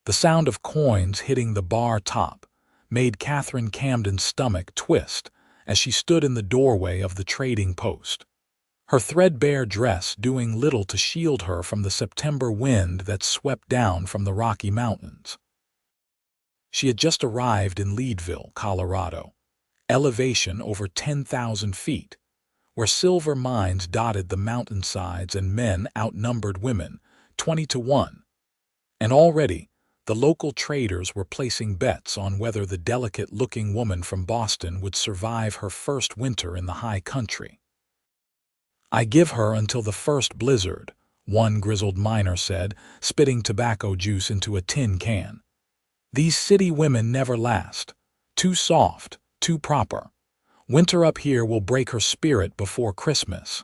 The sound of coins hitting the bar top made Katherine Camden's stomach twist as she stood in the doorway of the trading post, her threadbare dress doing little to shield her from the September wind that swept down from the Rocky Mountains. She had just arrived in Leadville, Colorado, elevation over 10,000 feet, where silver mines dotted the mountainsides and men outnumbered women 20-1. And already, the local traders were placing bets on whether the delicate-looking woman from Boston would survive her first winter in the high country. "I give her until the first blizzard," one grizzled miner said, spitting tobacco juice into a tin can. "These city women never last. Too soft, too proper. Winter up here will break her spirit before Christmas."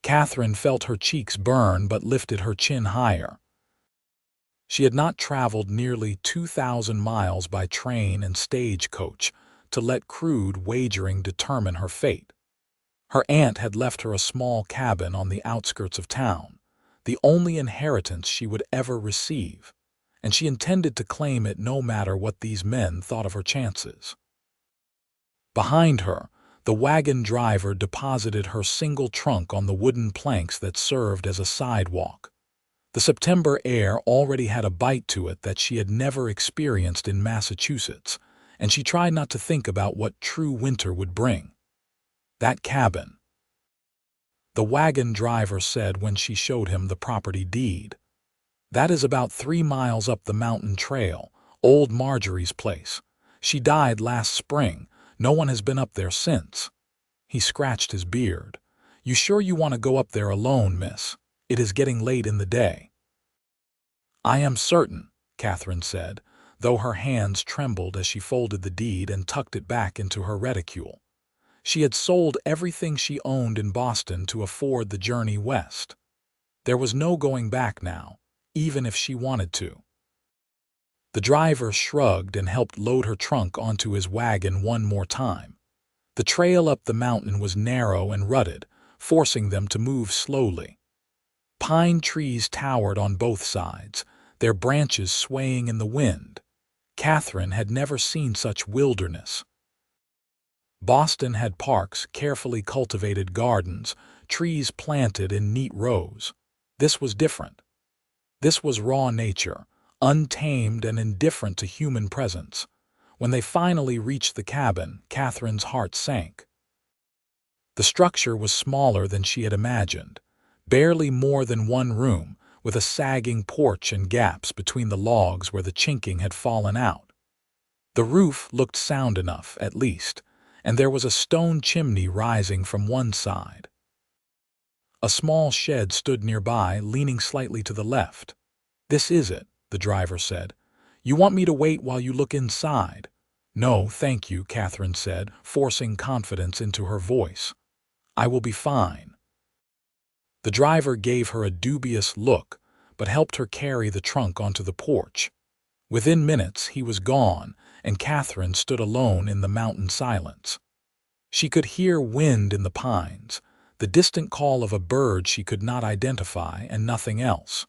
Katherine felt her cheeks burn but lifted her chin higher. She had not traveled nearly 2,000 miles by train and stagecoach to let crude wagering determine her fate. Her aunt had left her a small cabin on the outskirts of town, the only inheritance she would ever receive, and she intended to claim it no matter what these men thought of her chances. Behind her, the wagon driver deposited her single trunk on the wooden planks that served as a sidewalk. The September air already had a bite to it that she had never experienced in Massachusetts, and she tried not to think about what true winter would bring. "That cabin," the wagon driver said when she showed him the property deed. "That is about 3 miles up the mountain trail, old Marjorie's place. She died last spring. No one has been up there since." He scratched his beard. "You sure you want to go up there alone, miss? It is getting late in the day." "I am certain," Katherine said, though her hands trembled as she folded the deed and tucked it back into her reticule. She had sold everything she owned in Boston to afford the journey west. There was no going back now, even if she wanted to. The driver shrugged and helped load her trunk onto his wagon one more time. The trail up the mountain was narrow and rutted, forcing them to move slowly. Pine trees towered on both sides, their branches swaying in the wind. Katherine had never seen such wilderness. Boston had parks, carefully cultivated gardens, trees planted in neat rows. This was different. This was raw nature, untamed and indifferent to human presence. When they finally reached the cabin, Katherine's heart sank. The structure was smaller than she had imagined, barely more than one room, with a sagging porch and gaps between the logs where the chinking had fallen out. The roof looked sound enough, at least, and there was a stone chimney rising from one side. A small shed stood nearby, leaning slightly to the left. "This is it," the driver said. "You want me to wait while you look inside?" "No, thank you," Katherine said, forcing confidence into her voice. "I will be fine." The driver gave her a dubious look, but helped her carry the trunk onto the porch. Within minutes, he was gone, and Katherine stood alone in the mountain silence. She could hear wind in the pines, the distant call of a bird she could not identify, and nothing else.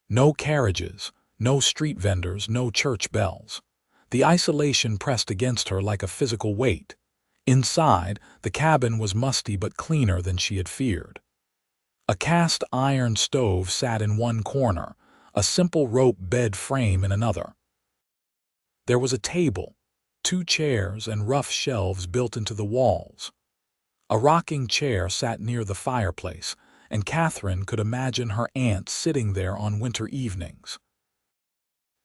No carriages, no street vendors, no church bells. The isolation pressed against her like a physical weight. Inside, the cabin was musty but cleaner than she had feared. A cast iron stove sat in one corner, a simple rope bed frame in another. There was a table, 2 chairs, and rough shelves built into the walls. A rocking chair sat near the fireplace, and Katherine could imagine her aunt sitting there on winter evenings.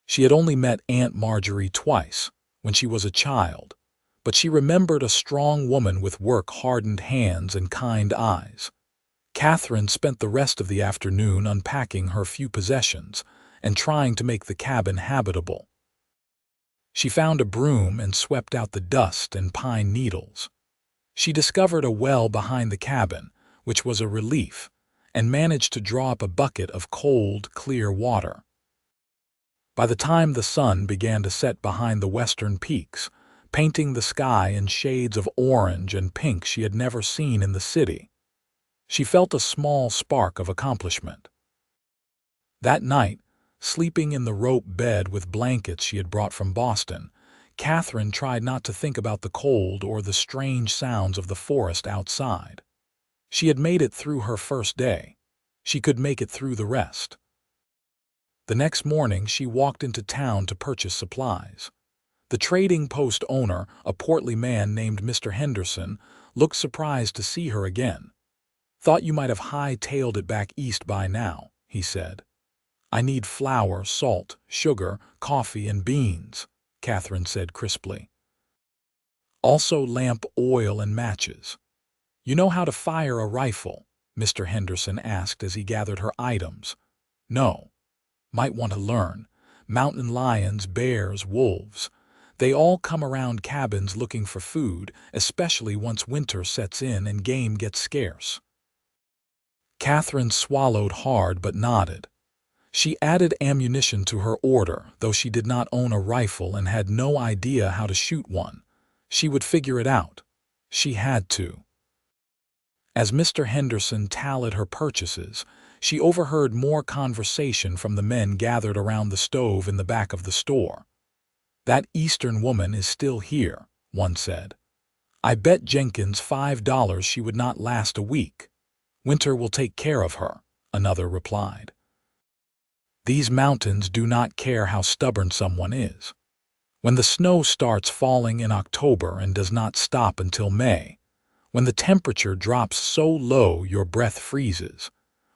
She had only met Aunt Marjorie twice, when she was a child, but she remembered a strong woman with work-hardened hands and kind eyes. Katherine spent the rest of the afternoon unpacking her few possessions and trying to make the cabin habitable. She found a broom and swept out the dust and pine needles. She discovered a well behind the cabin, which was a relief, and managed to draw up a bucket of cold, clear water. By the time the sun began to set behind the western peaks, painting the sky in shades of orange and pink she had never seen in the city, she felt a small spark of accomplishment. That night, Sleeping in the rope bed with blankets she had brought from Boston, Katherine tried not to think about the cold or the strange sounds of the forest outside. She had made it through her first day. She could make it through the rest. The next morning she walked into town to purchase supplies. The trading post owner, a portly man named Mr. Henderson, looked surprised to see her again. "Thought you might have high-tailed it back east by now," he said. "I need flour, salt, sugar, coffee, and beans," Katherine said crisply. "Also lamp oil and matches." "You know how to fire a rifle?" Mr. Henderson asked as he gathered her items. "No." "Might want to learn. Mountain lions, bears, wolves. They all come around cabins looking for food, especially once winter sets in and game gets scarce." Katherine swallowed hard but nodded. She added ammunition to her order, though she did not own a rifle and had no idea how to shoot one. She would figure it out. She had to. As Mr. Henderson tallied her purchases, she overheard more conversation from the men gathered around the stove in the back of the store. "That Eastern woman is still here," one said. "I bet Jenkins $5 she would not last a week. Winter will take care of her," another replied. "These mountains do not care how stubborn someone is. When the snow starts falling in October and does not stop until May, when the temperature drops so low your breath freezes,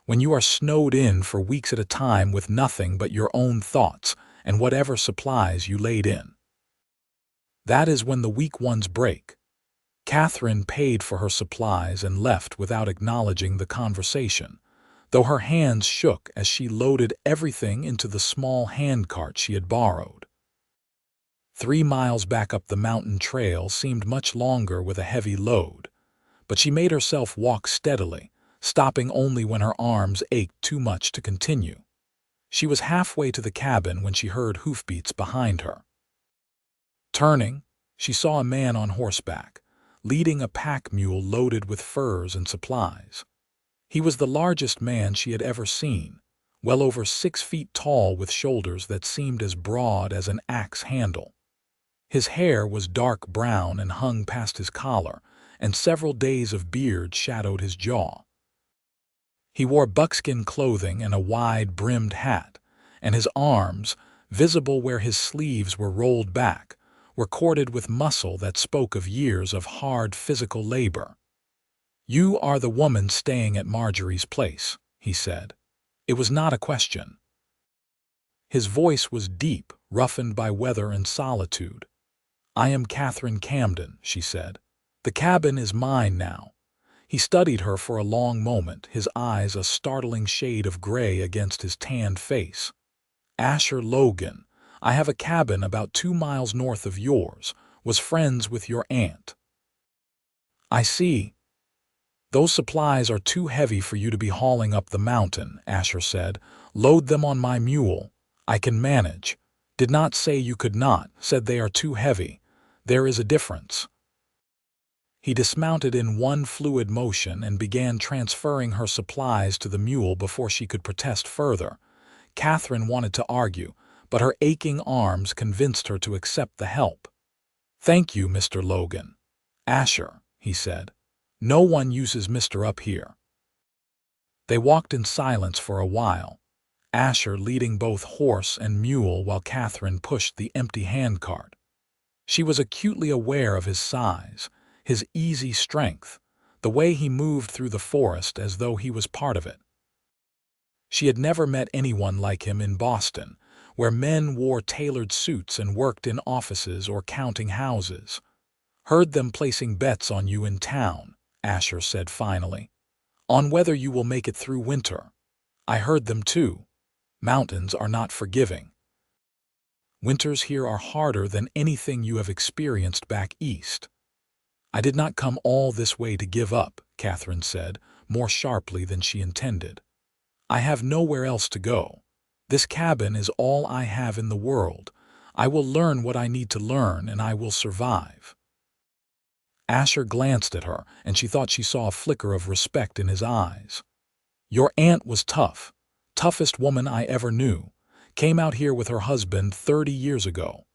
when you are snowed in for weeks at a time with nothing but your own thoughts and whatever supplies you laid in. That is when the weak ones break." Katherine paid for her supplies and left without acknowledging the conversation, though her hands shook as she loaded everything into the small handcart she had borrowed. 3 miles back up the mountain trail seemed much longer with a heavy load, but she made herself walk steadily, stopping only when her arms ached too much to continue. She was halfway to the cabin when she heard hoofbeats behind her. Turning, she saw a man on horseback, leading a pack mule loaded with furs and supplies. He was the largest man she had ever seen, well over 6 feet tall with shoulders that seemed as broad as an axe handle. His hair was dark brown and hung past his collar, and several days of beard shadowed his jaw. He wore buckskin clothing and a wide-brimmed hat, and his arms, visible where his sleeves were rolled back, were corded with muscle that spoke of years of hard physical labor. "You are the woman staying at Marjorie's place," he said. It was not a question. His voice was deep, roughened by weather and solitude. "I am Katherine Camden," she said. "The cabin is mine now." He studied her for a long moment, his eyes a startling shade of gray against his tanned face. "Asher Logan, I have a cabin about 2 miles north of yours, was friends with your aunt." "I see. Those supplies are too heavy for you to be hauling up the mountain," Asher said. "Load them on my mule. I can manage. Did not say you could not, said they are too heavy. There is a difference." He dismounted in one fluid motion and began transferring her supplies to the mule before she could protest further. Katherine wanted to argue, but her aching arms convinced her to accept the help. "Thank you, Mr. Logan." "Asher," he said. "No one uses Mr. up here." They walked in silence for a while, Asher leading both horse and mule while Katherine pushed the empty handcart. She was acutely aware of his size, his easy strength, the way he moved through the forest as though he was part of it. She had never met anyone like him in Boston, where men wore tailored suits and worked in offices or counting houses. "Heard them placing bets on you in town," Asher said finally. "On whether you will make it through winter. I heard them too. Mountains are not forgiving. Winters here are harder than anything you have experienced back east." "I did not come all this way to give up," Katherine said, more sharply than she intended. "I have nowhere else to go. This cabin is all I have in the world. I will learn what I need to learn, and I will survive." Asher glanced at her, and she thought she saw a flicker of respect in his eyes. "Your aunt was tough, toughest woman I ever knew." Came out here with her husband 30 years ago.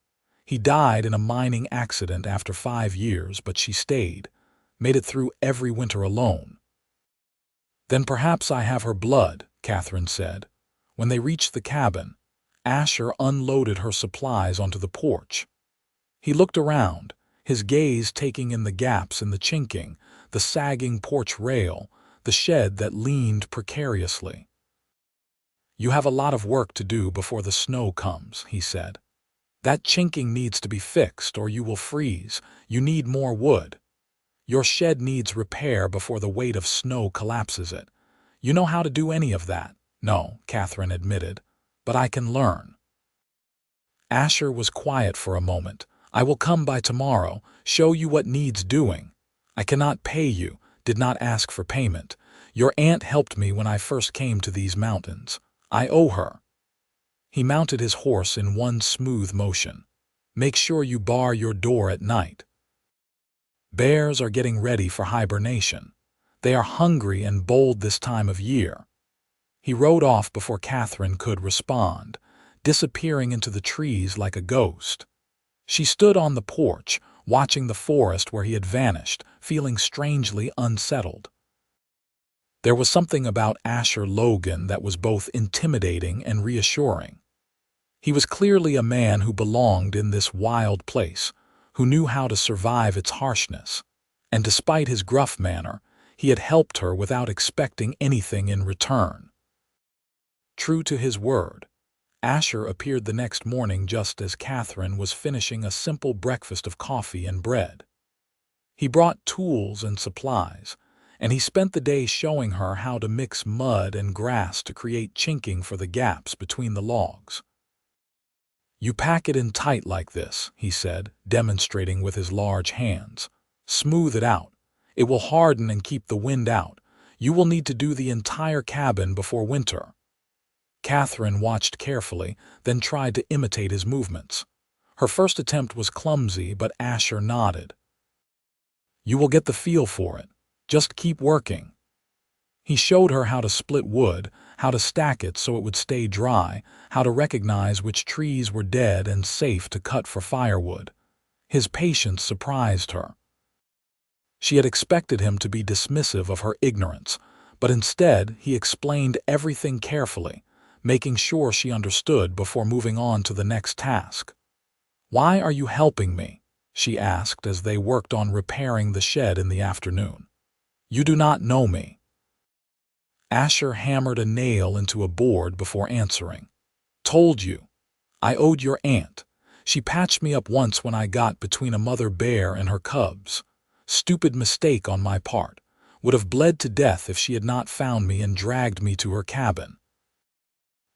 He died in a mining accident after 5 years, but she stayed, made it through every winter alone. Then perhaps I have her blood, Katherine said. When they reached the cabin, Asher unloaded her supplies onto the porch. He looked around, his gaze taking in the gaps in the chinking, the sagging porch rail, the shed that leaned precariously. "You have a lot of work to do before the snow comes," he said. "That chinking needs to be fixed or you will freeze. You need more wood. Your shed needs repair before the weight of snow collapses it. You know how to do any of that?" "No," Katherine admitted, "but I can learn." Asher was quiet for a moment. "I will come by tomorrow, show you what needs doing. I cannot pay you, did not ask for payment. Your aunt helped me when I first came to these mountains. I owe her." He mounted his horse in one smooth motion. "Make sure you bar your door at night. Bears are getting ready for hibernation. They are hungry and bold this time of year." He rode off before Katherine could respond, disappearing into the trees like a ghost. She stood on the porch, watching the forest where he had vanished, feeling strangely unsettled. There was something about Asher Logan that was both intimidating and reassuring. He was clearly a man who belonged in this wild place, who knew how to survive its harshness. And despite his gruff manner, he had helped her without expecting anything in return. True to his word, Asher appeared the next morning just as Katherine was finishing a simple breakfast of coffee and bread. He brought tools and supplies, and he spent the day showing her how to mix mud and grass to create chinking for the gaps between the logs. "You pack it in tight like this," he said, demonstrating with his large hands. "Smooth it out. It will harden and keep the wind out. You will need to do the entire cabin before winter." Katherine watched carefully, then tried to imitate his movements. Her first attempt was clumsy, but Asher nodded. "You will get the feel for it. Just keep working." He showed her how to split wood, how to stack it so it would stay dry, how to recognize which trees were dead and safe to cut for firewood. His patience surprised her. She had expected him to be dismissive of her ignorance, but instead he explained everything carefully, making sure she understood before moving on to the next task. "Why are you helping me?" she asked as they worked on repairing the shed in the afternoon. "You do not know me." Asher hammered a nail into a board before answering. "Told you. I owed your aunt. She patched me up once when I got between a mother bear and her cubs. Stupid mistake on my part. Would have bled to death if she had not found me and dragged me to her cabin.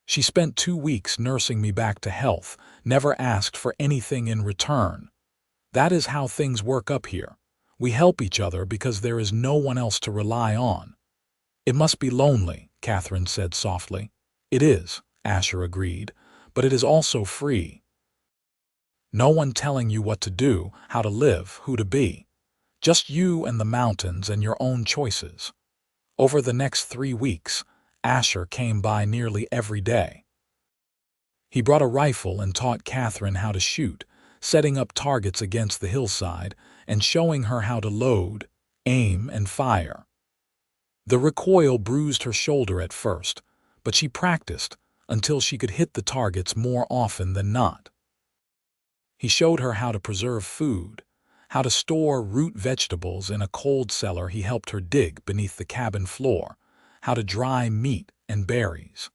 She spent 2 weeks nursing me back to health, never asked for anything in return. That is how things work up here. We help each other because there is no one else to rely on." "It must be lonely," Katherine said softly. "It is," Asher agreed, "but it is also free. No one telling you what to do, how to live, who to be. Just you and the mountains and your own choices." Over the next 3 weeks, Asher came by nearly every day. He brought a rifle and taught Katherine how to shoot, setting up targets against the hillside and showing her how to load, aim, and fire. The recoil bruised her shoulder at first, but she practiced until she could hit the targets more often than not. He showed her how to preserve food, how to store root vegetables in a cold cellar he helped her dig beneath the cabin floor, how to dry meat and berries.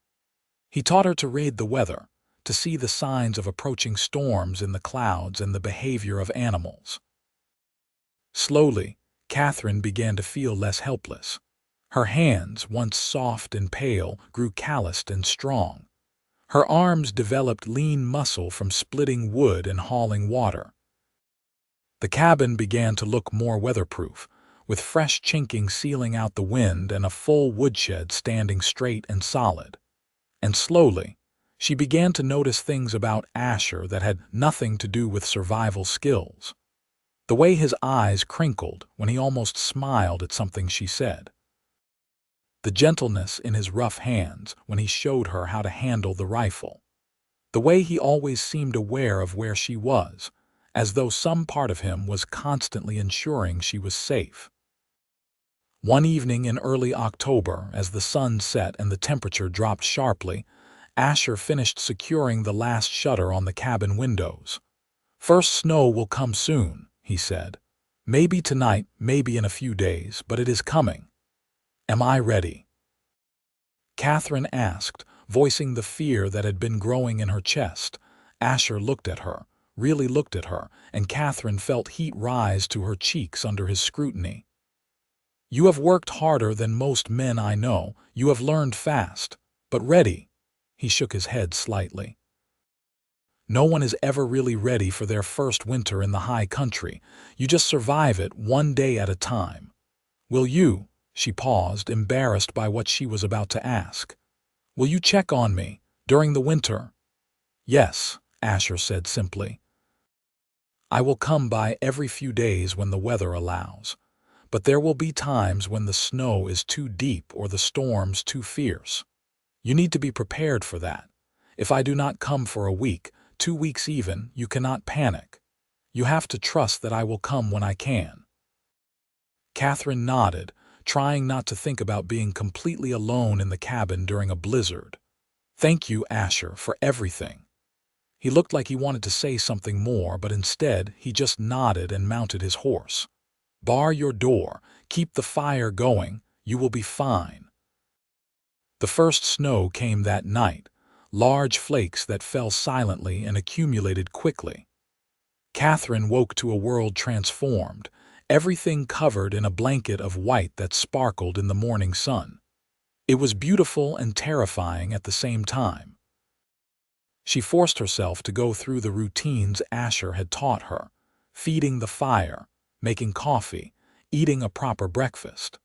He taught her to read the weather, to see the signs of approaching storms in the clouds and the behavior of animals. Slowly, Katherine began to feel less helpless. Her hands, once soft and pale, grew calloused and strong. Her arms developed lean muscle from splitting wood and hauling water. The cabin began to look more weatherproof, with fresh chinking sealing out the wind and a full woodshed standing straight and solid. And slowly, she began to notice things about Asher that had nothing to do with survival skills. The way his eyes crinkled when he almost smiled at something she said. The gentleness in his rough hands when he showed her how to handle the rifle. The way he always seemed aware of where she was, as though some part of him was constantly ensuring she was safe. One evening in early October, as the sun set and the temperature dropped sharply, Asher finished securing the last shutter on the cabin windows. "First snow will come soon," he said. "Maybe tonight, maybe in a few days, but it is coming. Am I ready?" Katherine asked, voicing the fear that had been growing in her chest. Asher looked at her, really looked at her, and Katherine felt heat rise to her cheeks under his scrutiny. "You have worked harder than most men I know. You have learned fast. But ready?" He shook his head slightly. "No one is ever really ready for their first winter in the high country. You just survive it one day at a time. Will you?" She paused, embarrassed by what she was about to ask. "Will you check on me during the winter?" "Yes," Asher said simply. "I will come by every few days when the weather allows. But there will be times when the snow is too deep or the storms too fierce. You need to be prepared for that. If I do not come for a week, 2 weeks even, you cannot panic. You have to trust that I will come when I can." Katherine nodded, trying not to think about being completely alone in the cabin during a blizzard. "Thank you, Asher, for everything." He looked like he wanted to say something more, but instead he just nodded and mounted his horse. "Bar your door, keep the fire going, you will be fine." The first snow came that night, large flakes that fell silently and accumulated quickly. Katherine woke to a world transformed, everything covered in a blanket of white that sparkled in the morning sun. It was beautiful and terrifying at the same time. She forced herself to go through the routines Asher had taught her, feeding the fire, making coffee, eating a proper breakfast.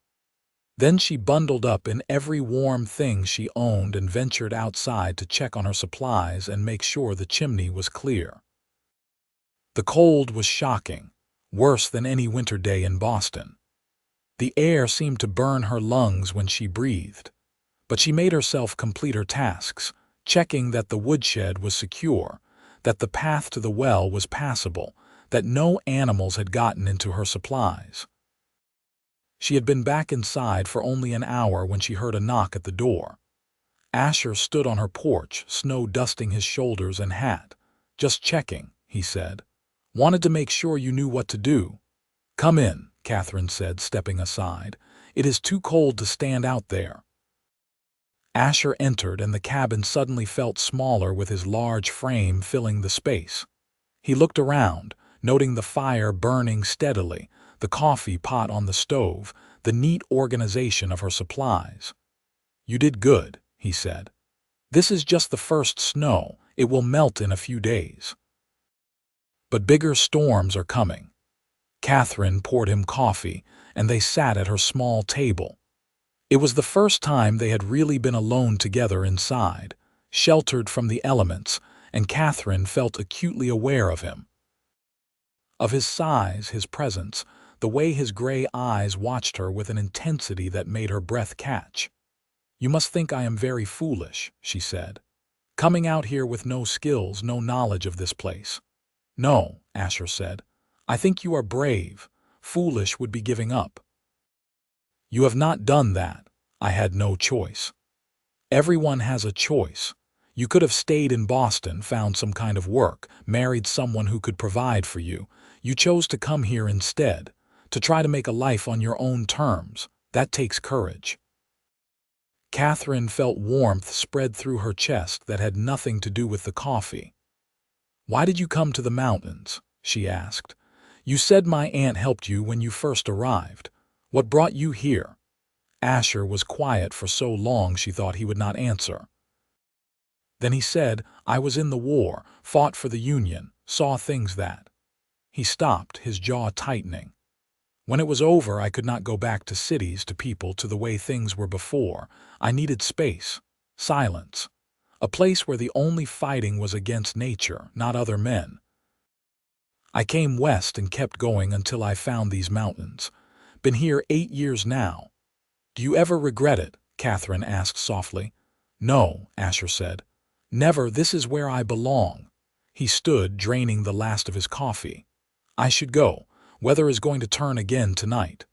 Then she bundled up in every warm thing she owned and ventured outside to check on her supplies and make sure the chimney was clear. The cold was shocking, worse than any winter day in Boston. The air seemed to burn her lungs when she breathed. But she made herself complete her tasks, checking that the woodshed was secure, that the path to the well was passable, that no animals had gotten into her supplies. She had been back inside for only an hour when she heard a knock at the door. Asher stood on her porch, snow dusting his shoulders and hat. "Just checking," he said. "Wanted to make sure you knew what to do." "Come in," Katherine said, stepping aside. "It is too cold to stand out there." Asher entered, and the cabin suddenly felt smaller with his large frame filling the space. He looked around, noting the fire burning steadily, the coffee pot on the stove, the neat organization of her supplies. "You did good," he said. "This is just the first snow. It will melt in a few days. But bigger storms are coming." Katherine poured him coffee, and they sat at her small table. It was the first time they had really been alone together inside, sheltered from the elements, and Katherine felt acutely aware of him. Of his size, his presence, the way his gray eyes watched her with an intensity that made her breath catch. "You must think I am very foolish," she said. "Coming out here with no skills, no knowledge of this place." "No," Asher said. "I think you are brave. Foolish would be giving up." "You have not done that. I had no choice." "Everyone has a choice. You could have stayed in Boston, found some kind of work, married someone who could provide for you. You chose to come here instead, to try to make a life on your own terms. That takes courage." Katherine felt warmth spread through her chest that had nothing to do with the coffee. "Why did you come to the mountains?" she asked. "You said my aunt helped you when you first arrived. What brought you here?" Asher was quiet for so long she thought he would not answer. Then he said, "I was in the war, fought for the Union, saw things that—" He stopped, his jaw tightening. "When it was over, I could not go back to cities, to people, to the way things were before. I needed space, silence, a place where the only fighting was against nature, not other men. I came west and kept going until I found these mountains. Been here 8 years now." "Do you ever regret it?" Katherine asked softly. "No," Asher said. Never, this is where I belong. He stood, draining the last of his coffee. I should go. Weather is going to turn again tonight.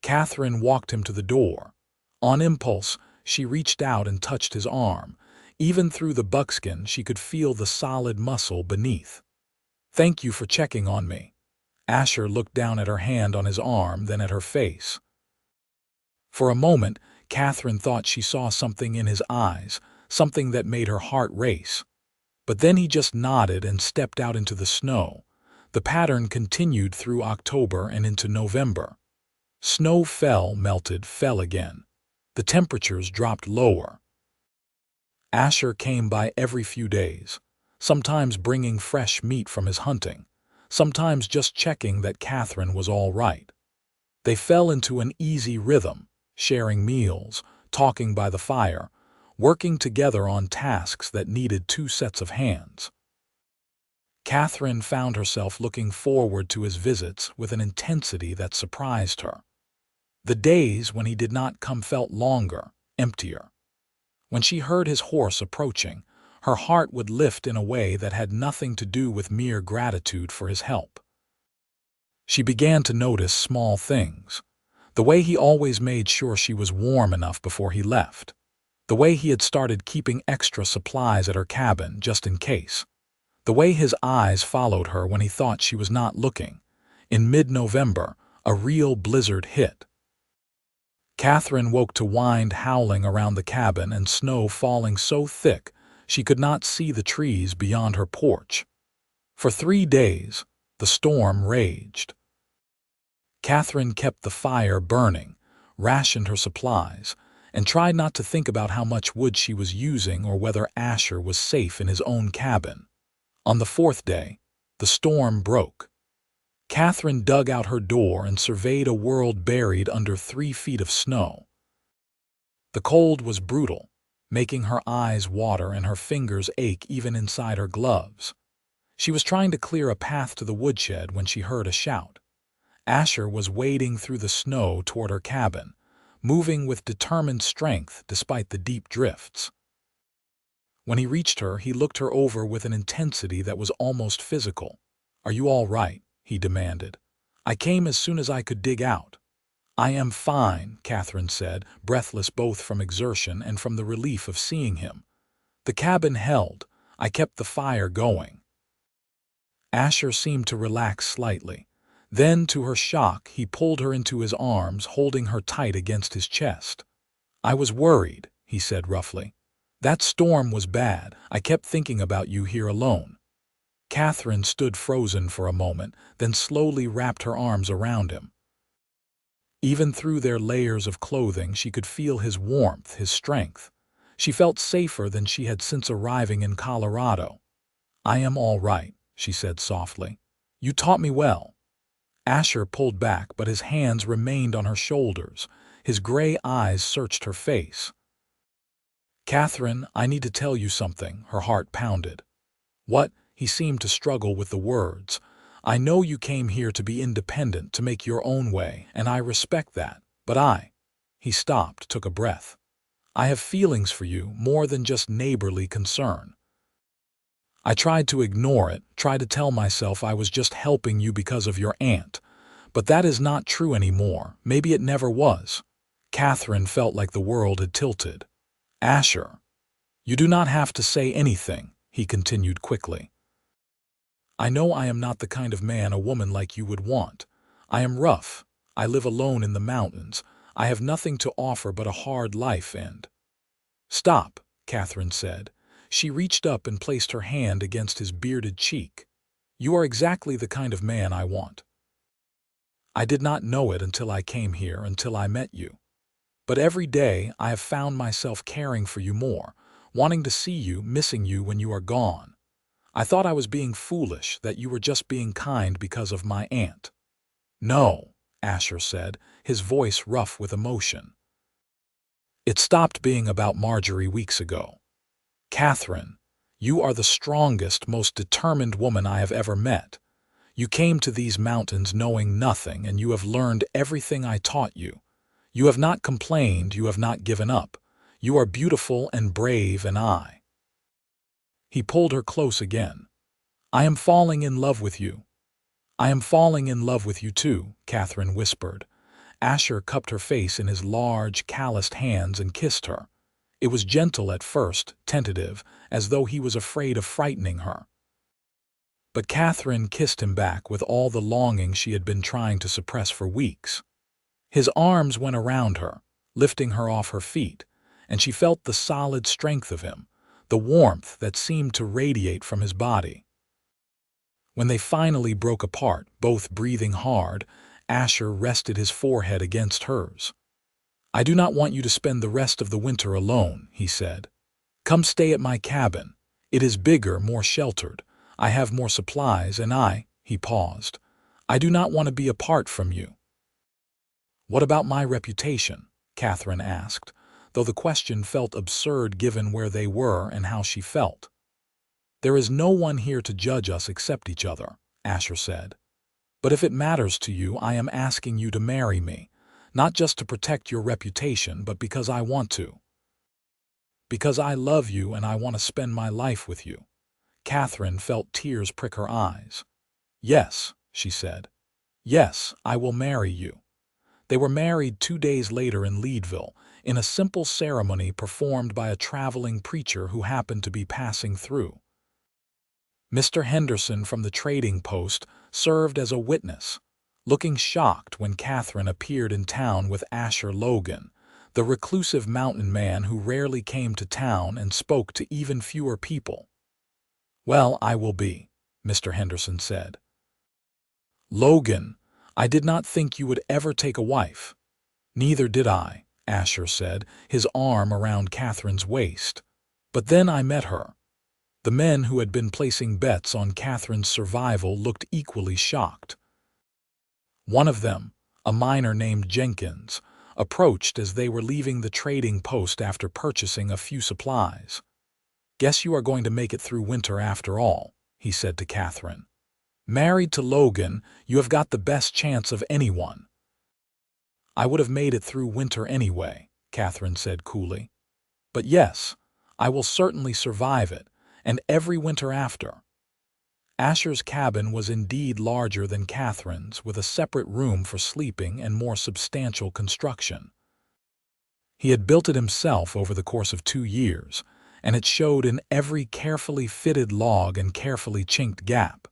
Katherine walked him to the door. On impulse, she reached out and touched his arm. Even through the buckskin, she could feel the solid muscle beneath. Thank you for checking on me. Asher looked down at her hand on his arm, then at her face. For a moment, Katherine thought she saw something in his eyes, something that made her heart race. But then he just nodded and stepped out into the snow. The pattern continued through October and into November. Snow fell, melted, fell again. The temperatures dropped lower. Asher came by every few days, sometimes bringing fresh meat from his hunting, sometimes just checking that Katherine was all right. They fell into an easy rhythm, sharing meals, talking by the fire, working together on tasks that needed two sets of hands. Katherine found herself looking forward to his visits with an intensity that surprised her. The days when he did not come felt longer, emptier. When she heard his horse approaching, her heart would lift in a way that had nothing to do with mere gratitude for his help. She began to notice small things. The way he always made sure she was warm enough before he left. The way he had started keeping extra supplies at her cabin just in case. The way his eyes followed her when he thought she was not looking. In mid-November, a real blizzard hit. Katherine woke to wind howling around the cabin and snow falling so thick she could not see the trees beyond her porch. For 3 days, the storm raged. Katherine kept the fire burning, rationed her supplies, and tried not to think about how much wood she was using or whether Asher was safe in his own cabin. On the 4th day, the storm broke. Katherine dug out her door and surveyed a world buried under 3 feet of snow. The cold was brutal, making her eyes water and her fingers ache even inside her gloves. She was trying to clear a path to the woodshed when she heard a shout. Asher was wading through the snow toward her cabin, moving with determined strength despite the deep drifts. When he reached her, he looked her over with an intensity that was almost physical. "Are you all right?" he demanded. "I came as soon as I could dig out." "I am fine," Katherine said, breathless both from exertion and from the relief of seeing him. "The cabin held. I kept the fire going." Asher seemed to relax slightly. Then, to her shock, he pulled her into his arms, holding her tight against his chest. "I was worried," he said roughly. "That storm was bad. I kept thinking about you here alone." Katherine stood frozen for a moment, then slowly wrapped her arms around him. Even through their layers of clothing, she could feel his warmth, his strength. She felt safer than she had since arriving in Colorado. "I am all right," she said softly. "You taught me well." Asher pulled back, but his hands remained on her shoulders. His gray eyes searched her face. "Katherine, I need to tell you something," her heart pounded. "What?" He seemed to struggle with the words. "I know you came here to be independent, to make your own way, and I respect that. But He stopped, took a breath. "I have feelings for you, more than just neighborly concern. I tried to ignore it, tried to tell myself I was just helping you because of your aunt. But that is not true anymore. Maybe it never was." Katherine felt like the world had tilted. "Asher, you do not have to say anything," he continued quickly. "I know I am not the kind of man a woman like you would want. I am rough. I live alone in the mountains. I have nothing to offer but a hard life and—" "Stop," Katherine said. She reached up and placed her hand against his bearded cheek. "You are exactly the kind of man I want. I did not know it until I came here, until I met you. But every day I have found myself caring for you more, wanting to see you, missing you when you are gone. I thought I was being foolish, that you were just being kind because of my aunt." "No," Asher said, his voice rough with emotion. "It stopped being about Marjorie weeks ago. Katherine, you are the strongest, most determined woman I have ever met. You came to these mountains knowing nothing, and you have learned everything I taught you. You have not complained, you have not given up. You are beautiful and brave, and He pulled her close again. "I am falling in love with you." "I am falling in love with you too," Katherine whispered. Asher cupped her face in his large, calloused hands and kissed her. It was gentle at first, tentative, as though he was afraid of frightening her. But Katherine kissed him back with all the longing she had been trying to suppress for weeks. His arms went around her, lifting her off her feet, and she felt the solid strength of him, the warmth that seemed to radiate from his body. When they finally broke apart, both breathing hard, Asher rested his forehead against hers. "I do not want you to spend the rest of the winter alone," he said. "Come stay at my cabin. It is bigger, more sheltered. I have more supplies, and he paused. "I do not want to be apart from you." "What about my reputation?" Katherine asked, though the question felt absurd given where they were and how she felt. "There is no one here to judge us except each other," Asher said. "But if it matters to you, I am asking you to marry me, not just to protect your reputation, but because I want to. Because I love you and I want to spend my life with you." Katherine felt tears prick her eyes. "Yes," she said. "Yes, I will marry you." They were married 2 days later in Leadville, in a simple ceremony performed by a traveling preacher who happened to be passing through. Mr. Henderson from the trading post served as a witness, looking shocked when Katherine appeared in town with Asher Logan, the reclusive mountain man who rarely came to town and spoke to even fewer people. "Well, I will be," Mr. Henderson said. "Logan, I did not think you would ever take a wife." "Neither did I," Asher said, his arm around Katherine's waist. "But then I met her." The men who had been placing bets on Katherine's survival looked equally shocked. One of them, a miner named Jenkins, approached as they were leaving the trading post after purchasing a few supplies. "Guess you are going to make it through winter after all," he said to Katherine. "Married to Logan, you have got the best chance of anyone." "I would have made it through winter anyway," Katherine said coolly. "But yes, I will certainly survive it, and every winter after." Asher's cabin was indeed larger than Katherine's, with a separate room for sleeping and more substantial construction. He had built it himself over the course of 2 years, and it showed in every carefully fitted log and carefully chinked gap.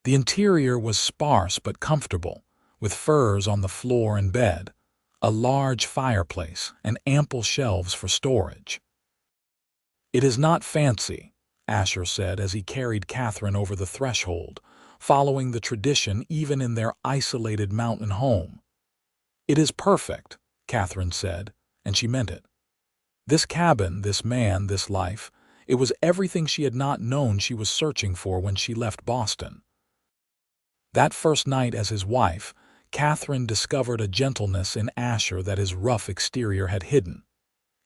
The interior was sparse but comfortable, with furs on the floor and bed, a large fireplace, and ample shelves for storage. "It is not fancy," Asher said as he carried Katherine over the threshold, following the tradition even in their isolated mountain home. "It is perfect," Katherine said, and she meant it. This cabin, this man, this life, it was everything she had not known she was searching for when she left Boston. That first night as his wife, Katherine discovered a gentleness in Asher that his rough exterior had hidden.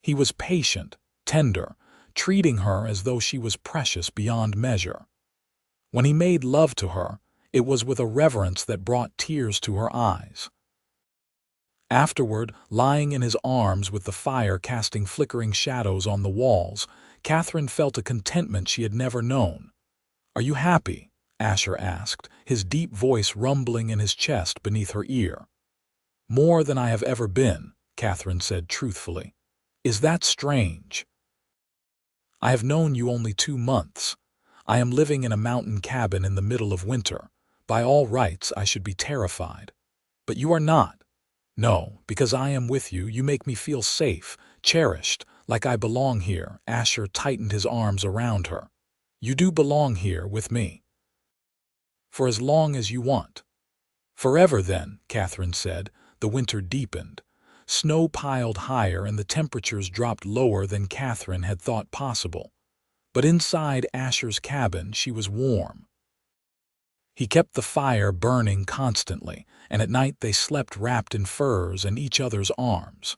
He was patient, tender, treating her as though she was precious beyond measure. When he made love to her, it was with a reverence that brought tears to her eyes. Afterward, lying in his arms with the fire casting flickering shadows on the walls, Katherine felt a contentment she had never known. "Are you happy?" Asher asked, his deep voice rumbling in his chest beneath her ear. "More than I have ever been," Katherine said truthfully. "Is that strange?" "I have known you only 2 months. I am living in a mountain cabin in the middle of winter. By all rights, I should be terrified. But you are not. No, because I am with you, you make me feel safe, cherished, like I belong here." Asher tightened his arms around her. "You do belong here with me. For as long as you want." "Forever then," Katherine said. The winter deepened. Snow piled higher and the temperatures dropped lower than Katherine had thought possible. But inside Asher's cabin she was warm. He kept the fire burning constantly, and at night they slept wrapped in furs and each other's arms.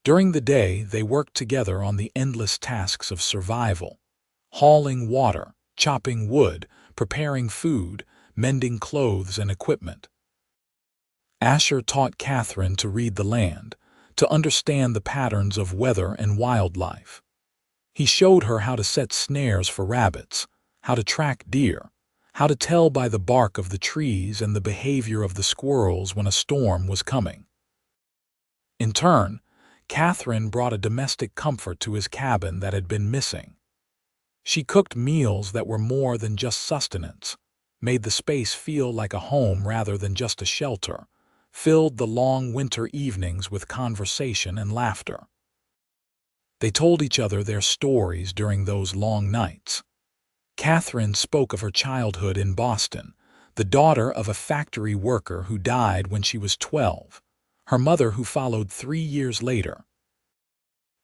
During the day they worked together on the endless tasks of survival, hauling water, chopping wood, preparing food, mending clothes and equipment. Asher taught Katherine to read the land, to understand the patterns of weather and wildlife. He showed her how to set snares for rabbits, how to track deer, how to tell by the bark of the trees and the behavior of the squirrels when a storm was coming. In turn, Katherine brought a domestic comfort to his cabin that had been missing. She cooked meals that were more than just sustenance, made the space feel like a home rather than just a shelter, filled the long winter evenings with conversation and laughter. They told each other their stories during those long nights. Katherine spoke of her childhood in Boston, the daughter of a factory worker who died when she was 12, her mother who followed 3 years later.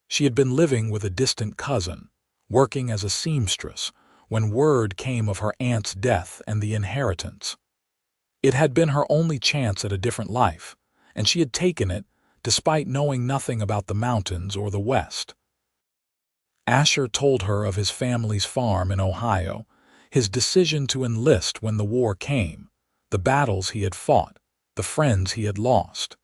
She had been living with a distant cousin, working as a seamstress, when word came of her aunt's death and the inheritance. It had been her only chance at a different life, and she had taken it despite knowing nothing about the mountains or the West. Asher told her of his family's farm in Ohio, his decision to enlist when the war came, the battles he had fought, the friends he had lost.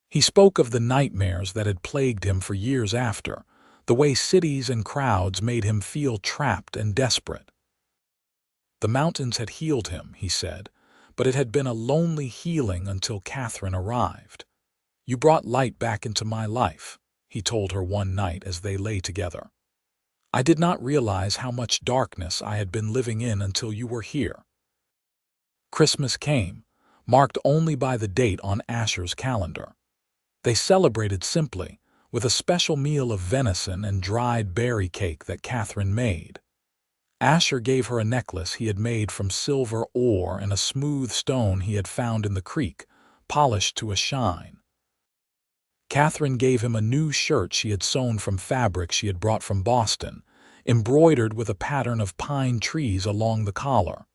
He spoke of the nightmares that had plagued him for years after, the way cities and crowds made him feel trapped and desperate. The mountains had healed him, he said, but it had been a lonely healing until Katherine arrived. "You brought light back into my life," he told her one night as they lay together. "I did not realize how much darkness I had been living in until you were here." Christmas came, marked only by the date on Asher's calendar. They celebrated simply, with a special meal of venison and dried berry cake that Katherine made. Asher gave her a necklace he had made from silver ore and a smooth stone he had found in the creek, polished to a shine. Katherine gave him a new shirt she had sewn from fabric she had brought from Boston, embroidered with a pattern of pine trees along the collar.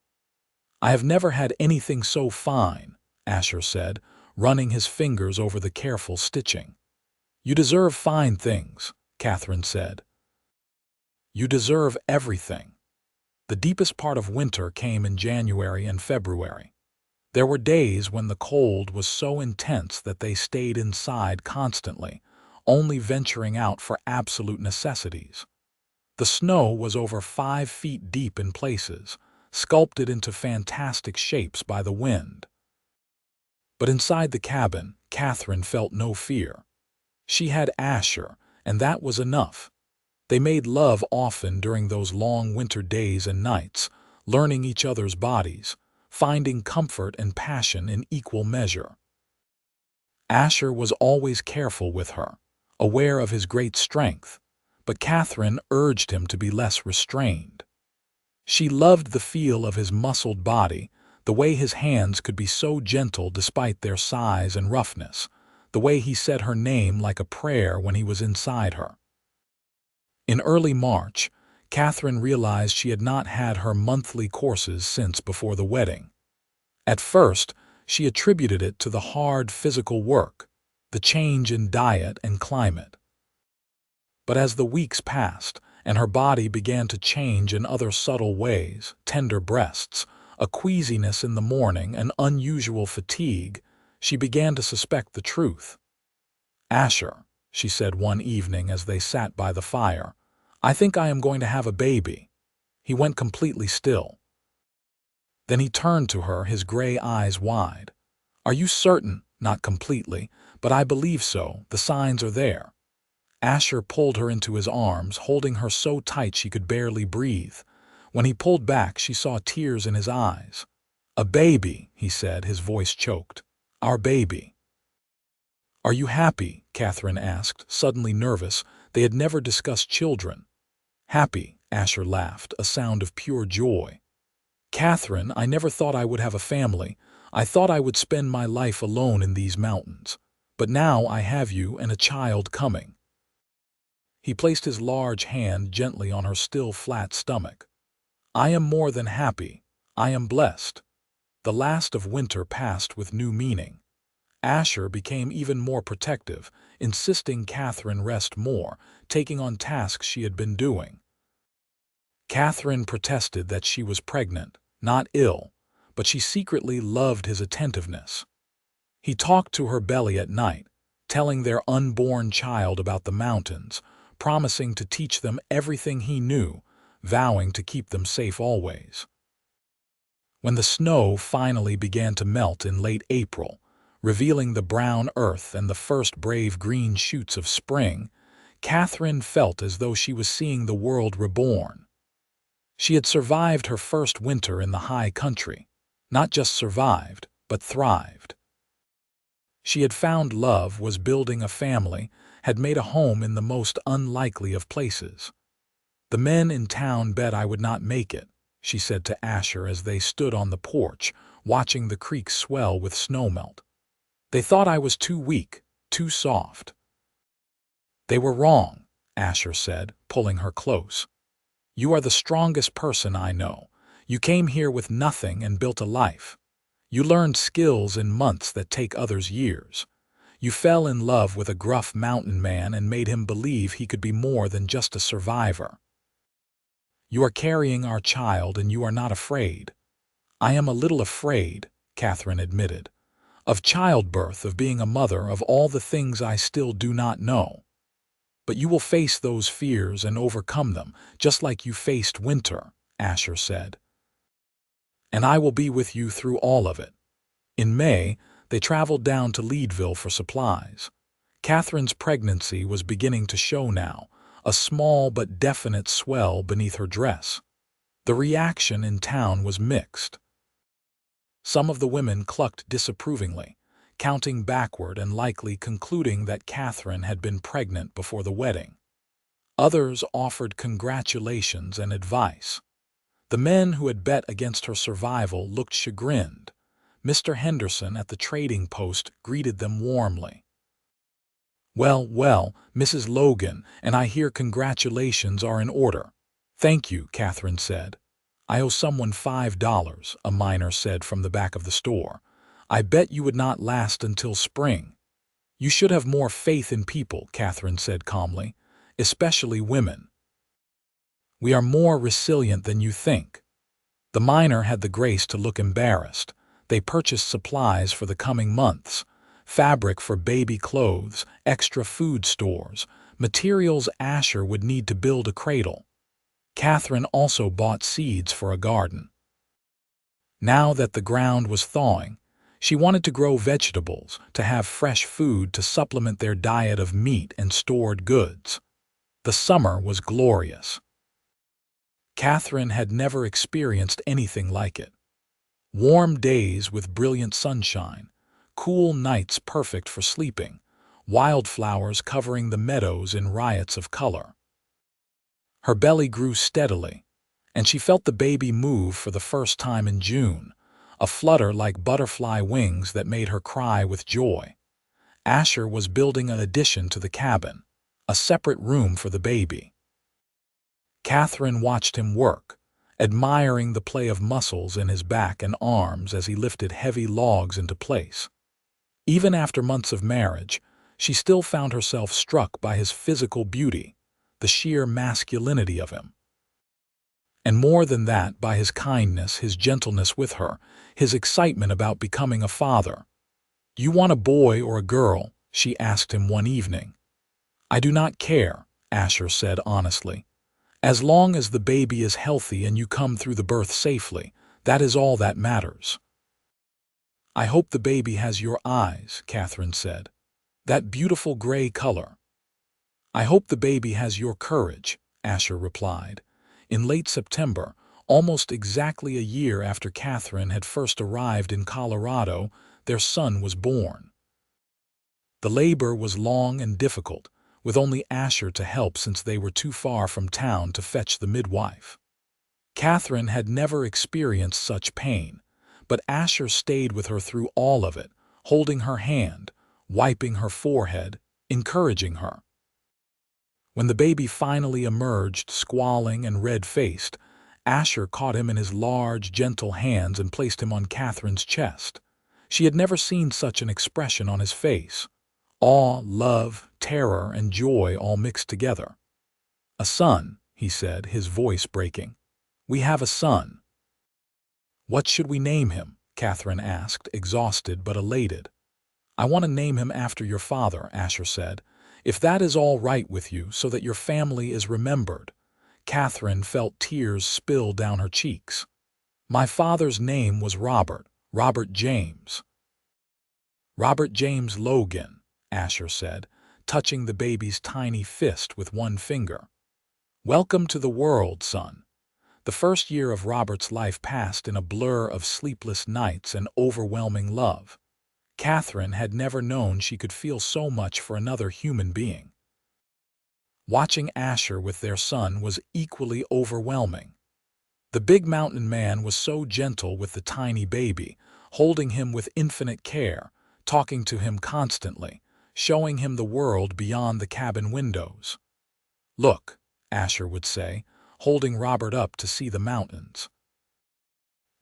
"I have never had anything so fine," Asher said, running his fingers over the careful stitching. "You deserve fine things," Katherine said. "You deserve everything." The deepest part of winter came in January and February. There were days when the cold was so intense that they stayed inside constantly, only venturing out for absolute necessities. The snow was over 5 feet deep in places, sculpted into fantastic shapes by the wind. But inside the cabin, Katherine felt no fear. She had Asher, and that was enough. They made love often during those long winter days and nights, learning each other's bodies, finding comfort and passion in equal measure. Asher was always careful with her, aware of his great strength, but Katherine urged him to be less restrained. She loved the feel of his muscled body, the way his hands could be so gentle despite their size and roughness, the way he said her name like a prayer when he was inside her. In early March, Katherine realized she had not had her monthly courses since before the wedding. At first, she attributed it to the hard physical work, the change in diet and climate. But as the weeks passed, and her body began to change in other subtle ways, tender breasts, a queasiness in the morning, and unusual fatigue, she began to suspect the truth. "Asher," she said one evening as they sat by the fire, "I think I am going to have a baby." He went completely still. Then he turned to her, his gray eyes wide. "Are you certain?" "Not completely, but I believe so. The signs are there." Asher pulled her into his arms, holding her so tight she could barely breathe. When he pulled back, she saw tears in his eyes. "A baby," he said, his voice choked. "Our baby." "Are you happy?" Katherine asked, suddenly nervous. They had never discussed children. "Happy," Asher laughed, a sound of pure joy. "Katherine, I never thought I would have a family. I thought I would spend my life alone in these mountains. But now I have you and a child coming." He placed his large hand gently on her still flat stomach. "I am more than happy. I am blessed." The last of winter passed with new meaning. Asher became even more protective, insisting Katherine rest more, taking on tasks she had been doing. Katherine protested that she was pregnant, not ill, but she secretly loved his attentiveness. He talked to her belly at night, telling their unborn child about the mountains, promising to teach them everything he knew, vowing to keep them safe always. When the snow finally began to melt in late April, revealing the brown earth and the first brave green shoots of spring, Katherine felt as though she was seeing the world reborn. She had survived her first winter in the high country, not just survived, but thrived. She had found love, was building a family, had made a home in the most unlikely of places. "The men in town bet I would not make it," she said to Asher as they stood on the porch, watching the creek swell with snowmelt. "They thought I was too weak, too soft." "They were wrong," Asher said, pulling her close. "You are the strongest person I know. You came here with nothing and built a life. You learned skills in months that take others years. You fell in love with a gruff mountain man and made him believe he could be more than just a survivor. You are carrying our child and you are not afraid." "I am a little afraid," Katherine admitted, "of childbirth, of being a mother, of all the things I still do not know. But you will face those fears and overcome them, just like you faced winter," Asher said. "And I will be with you through all of it." In May, they traveled down to Leadville for supplies. Katherine's pregnancy was beginning to show now, a small but definite swell beneath her dress. The reaction in town was mixed. Some of the women clucked disapprovingly, counting backward and likely concluding that Katherine had been pregnant before the wedding. Others offered congratulations and advice. The men who had bet against her survival looked chagrined. Mr. Henderson at the trading post greeted them warmly. Well, Mrs. Logan, and I hear congratulations are in order." "Thank you," Katherine said. "I owe someone $5, a miner said from the back of the store. "I bet you would not last until spring." "You should have more faith in people," Katherine said calmly, "especially women. We are more resilient than you think." The miner had the grace to look embarrassed. They purchased supplies for the coming months, fabric for baby clothes, extra food stores, materials Asher would need to build a cradle. Katherine also bought seeds for a garden. Now that the ground was thawing, she wanted to grow vegetables, to have fresh food to supplement their diet of meat and stored goods. The summer was glorious. Katherine had never experienced anything like it. Warm days with brilliant sunshine, cool nights perfect for sleeping, wildflowers covering the meadows in riots of color. Her belly grew steadily, and she felt the baby move for the first time in June, a flutter like butterfly wings that made her cry with joy. Asher was building an addition to the cabin, a separate room for the baby. Katherine watched him work, admiring the play of muscles in his back and arms as he lifted heavy logs into place. Even after months of marriage, she still found herself struck by his physical beauty, the sheer masculinity of him. And more than that, by his kindness, his gentleness with her, his excitement about becoming a father. "You want a boy or a girl?" she asked him one evening. "I do not care," Asher said honestly. "As long as the baby is healthy and you come through the birth safely, that is all that matters." "I hope the baby has your eyes," Katherine said. "That beautiful gray color." "I hope the baby has your courage," Asher replied. In late September, almost exactly a year after Katherine had first arrived in Colorado, their son was born. The labor was long and difficult, with only Asher to help since they were too far from town to fetch the midwife. Katherine had never experienced such pain, but Asher stayed with her through all of it, holding her hand, wiping her forehead, encouraging her. When the baby finally emerged, squalling and red-faced, Asher caught him in his large, gentle hands and placed him on Katherine's chest. She had never seen such an expression on his face. Awe, love, terror, and joy all mixed together. "A son," he said, his voice breaking. "We have a son." "What should we name him?" Katherine asked, exhausted but elated. "I want to name him after your father," Asher said. If that is all right with you, so that your family is remembered. Katherine felt tears spill down her cheeks. My father's name was Robert James. Robert James Logan, Asher said, touching the baby's tiny fist with one finger. Welcome to the world, son. The first year of Robert's life passed in a blur of sleepless nights and overwhelming love. Katherine had never known she could feel so much for another human being. Watching Asher with their son was equally overwhelming. The big mountain man was so gentle with the tiny baby, holding him with infinite care, talking to him constantly, showing him the world beyond the cabin windows. Look, Asher would say, holding Robert up to see the mountains.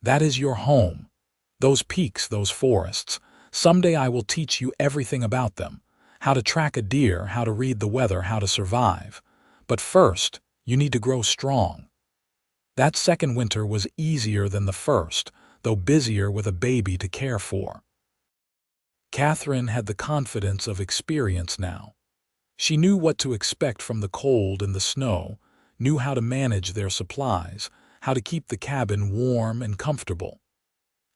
That is your home. Those peaks, those forests. Someday I will teach you everything about them. How to track a deer, how to read the weather, how to survive. But first, you need to grow strong. That second winter was easier than the first, though busier with a baby to care for. Katherine had the confidence of experience now. She knew what to expect from the cold and the snow, knew how to manage their supplies, how to keep the cabin warm and comfortable.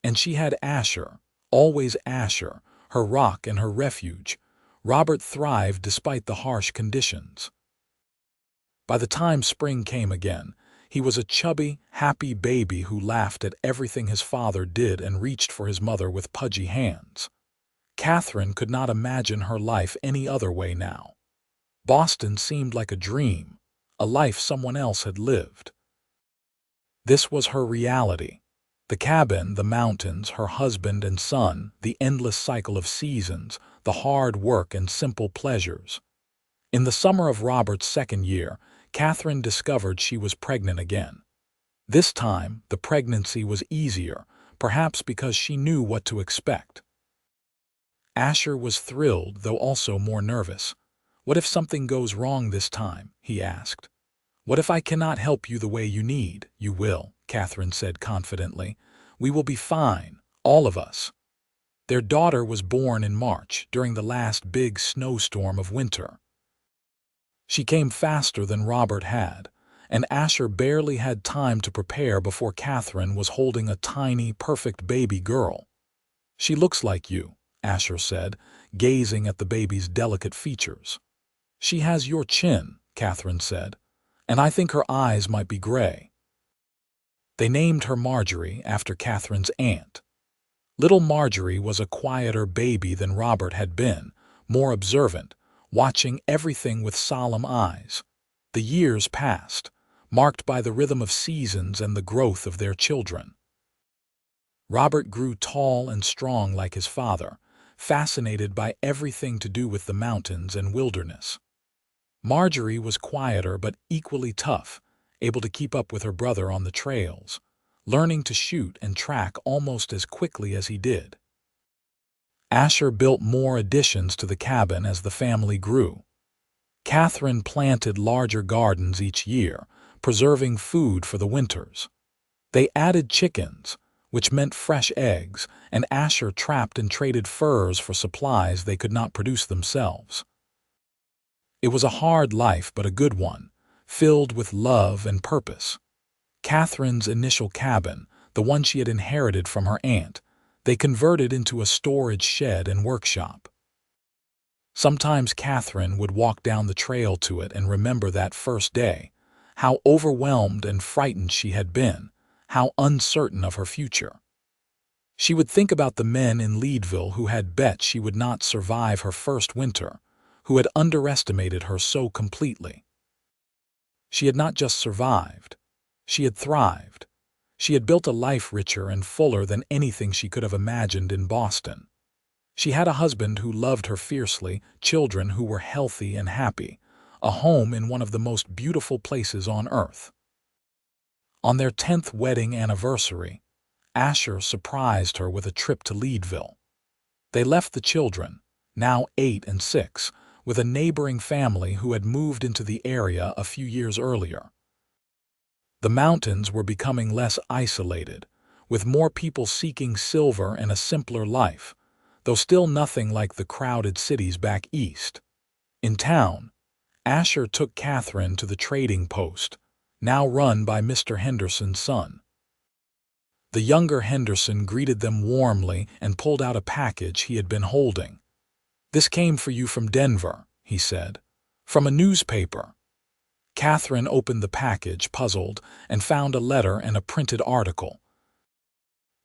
And she had Asher, always Asher, her rock and her refuge. Robert thrived despite the harsh conditions. By the time spring came again, he was a chubby, happy baby who laughed at everything his father did and reached for his mother with pudgy hands. Katherine could not imagine her life any other way now. Boston seemed like a dream, a life someone else had lived. This was her reality. The cabin, the mountains, her husband and son, the endless cycle of seasons, the hard work and simple pleasures. In the summer of Robert's second year, Katherine discovered she was pregnant again. This time, the pregnancy was easier, perhaps because she knew what to expect. Asher was thrilled, though also more nervous. What if something goes wrong this time? He asked. What if I cannot help you the way you need? You will, Katherine said confidently. We will be fine, all of us. Their daughter was born in March, during the last big snowstorm of winter. She came faster than Robert had, and Asher barely had time to prepare before Katherine was holding a tiny, perfect baby girl. She looks like you, Asher said, gazing at the baby's delicate features. She has your chin, Katherine said, and I think her eyes might be gray. They named her Marjorie after Katherine's aunt. Little Marjorie was a quieter baby than Robert had been, more observant, watching everything with solemn eyes. The years passed, marked by the rhythm of seasons and the growth of their children. Robert grew tall and strong like his father, fascinated by everything to do with the mountains and wilderness. Marjorie was quieter but equally tough, able to keep up with her brother on the trails, learning to shoot and track almost as quickly as he did. Asher built more additions to the cabin as the family grew. Katherine planted larger gardens each year, preserving food for the winters. They added chickens, which meant fresh eggs, and Asher trapped and traded furs for supplies they could not produce themselves. It was a hard life, but a good one, filled with love and purpose. Katherine's initial cabin, the one she had inherited from her aunt, they converted into a storage shed and workshop. Sometimes Katherine would walk down the trail to it and remember that first day, how overwhelmed and frightened she had been, how uncertain of her future. She would think about the men in Leadville who had bet she would not survive her first winter, who had underestimated her so completely. She had not just survived, she had thrived. She had built a life richer and fuller than anything she could have imagined in Boston. She had a husband who loved her fiercely, children who were healthy and happy, a home in one of the most beautiful places on earth. On their 10th wedding anniversary, Asher surprised her with a trip to Leadville. They left the children, now 8 and 6, with a neighboring family who had moved into the area a few years earlier. The mountains were becoming less isolated, with more people seeking silver and a simpler life, though still nothing like the crowded cities back east. In town, Asher took Katherine to the trading post, now run by Mr. Henderson's son. The younger Henderson greeted them warmly and pulled out a package he had been holding. "This came for you from Denver," he said. "From a newspaper." Katherine opened the package, puzzled, and found a letter and a printed article.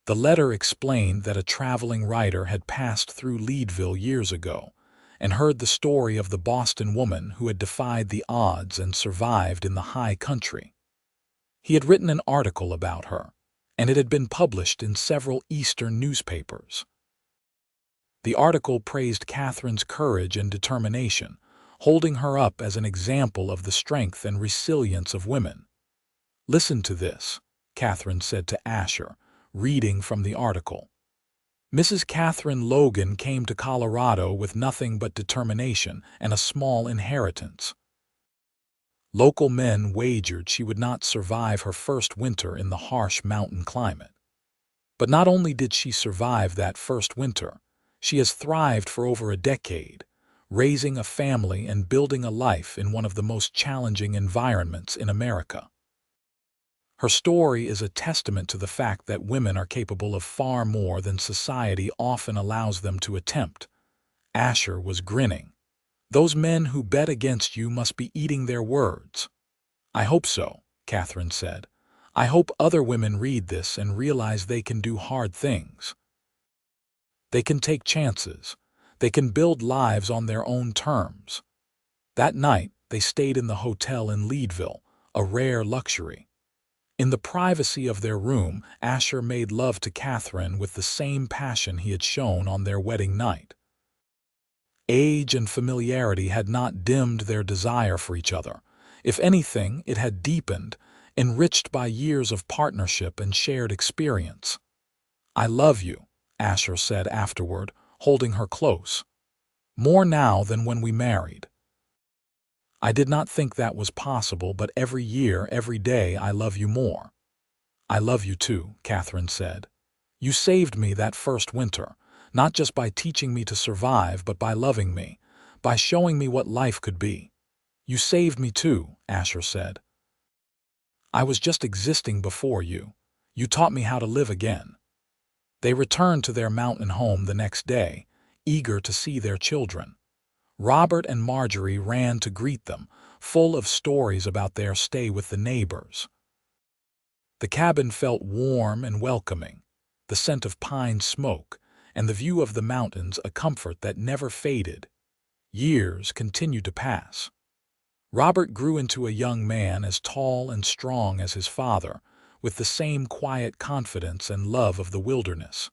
The letter explained that a traveling writer had passed through Leadville years ago and heard the story of the Boston woman who had defied the odds and survived in the high country. He had written an article about her, and it had been published in several Eastern newspapers. The article praised Katherine's courage and determination, holding her up as an example of the strength and resilience of women. "Listen to this," Katherine said to Asher, reading from the article. "Mrs. Katherine Logan came to Colorado with nothing but determination and a small inheritance. Local men wagered she would not survive her first winter in the harsh mountain climate. But not only did she survive that first winter, she has thrived for over a decade, raising a family and building a life in one of the most challenging environments in America. Her story is a testament to the fact that women are capable of far more than society often allows them to attempt." Asher was grinning. "Those men who bet against you must be eating their words." "I hope so," Katherine said. "I hope other women read this and realize they can do hard things. They can take chances. They can build lives on their own terms." That night, they stayed in the hotel in Leadville, a rare luxury. In the privacy of their room, Asher made love to Katherine with the same passion he had shown on their wedding night. Age and familiarity had not dimmed their desire for each other. If anything, it had deepened, enriched by years of partnership and shared experience. "I love you," Asher said afterward, holding her close. "More now than when we married. I did not think that was possible, but every year, every day, I love you more." "I love you too," Katherine said. "You saved me that first winter, not just by teaching me to survive, but by loving me, by showing me what life could be." "You saved me too," Asher said. "I was just existing before you. You taught me how to live again." They returned to their mountain home the next day, eager to see their children. Robert and Marjorie ran to greet them, full of stories about their stay with the neighbors. The cabin felt warm and welcoming, the scent of pine smoke, and the view of the mountains a comfort that never faded. Years continued to pass. Robert grew into a young man as tall and strong as his father, with the same quiet confidence and love of the wilderness.